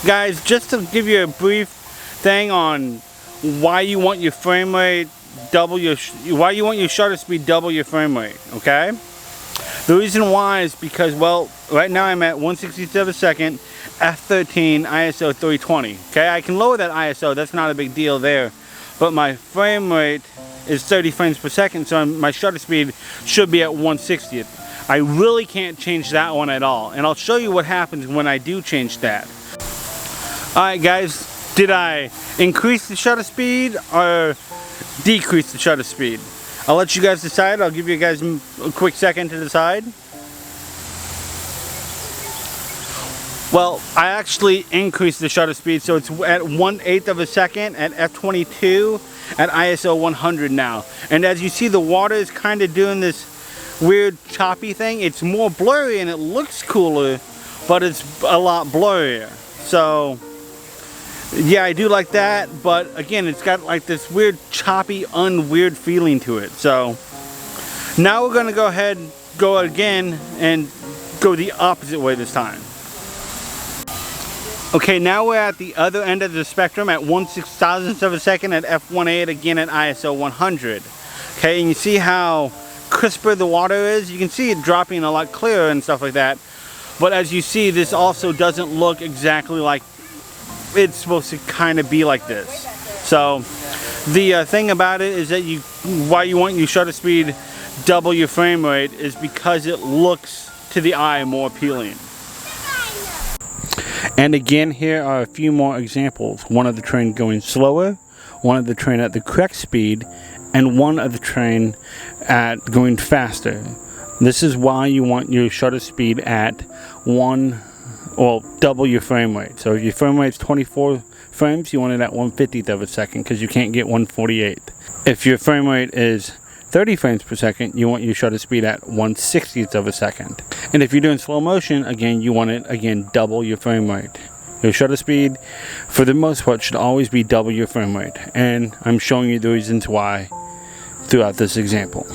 Guys, just to give you a brief thing on why you want your frame rate why you want your shutter speed double your frame rate, okay? The reason why is because, well, right now I'm at 1/67 a second, f13, ISO 320. Okay, I can lower that ISO, that's not a big deal there. But my frame rate is 30 frames per second, so my shutter speed should be at 1/60th. I really can't change that one at all, and I'll show you what happens when I do change that. Alright guys, did I increase the shutter speed or decrease the shutter speed? I'll let you guys decide. I'll give you guys a quick second to decide. Well, I actually increased the shutter speed, so it's at 1/8 of a second at f22 at ISO 100 now. And as you see, the water is kind of doing this weird choppy thing. It's more blurry and it looks cooler, but it's a lot blurrier. So yeah, I do like that, but again, it's got like this weird choppy, unweird feeling to it. So now we're gonna go ahead, go again, and go the opposite way this time. Okay, now we're at the other end of the spectrum at 1/6000th of a second at f1.8, again at ISO 100. Okay, and you see how crisper the water is? You can see it dropping a lot clearer and stuff like that. But as you see, this also doesn't look exactly like it's supposed to kind of be like this. So the thing about it is that why you want your shutter speed double your frame rate is because it looks to the eye more appealing. And again, here are a few more examples. One of the train going slower, one of the train at the correct speed, and one of the train at going faster. This is why you want your shutter speed at double your frame rate. So if your frame rate is 24 frames, you want it at 1/50th of a second because you can't get 1/48. If your frame rate is 30 frames per second, you want your shutter speed at 1/60th of a second. And if you're doing slow motion, again, you want it, again, double your frame rate. Your shutter speed, for the most part, should always be double your frame rate. And I'm showing you the reasons why throughout this example.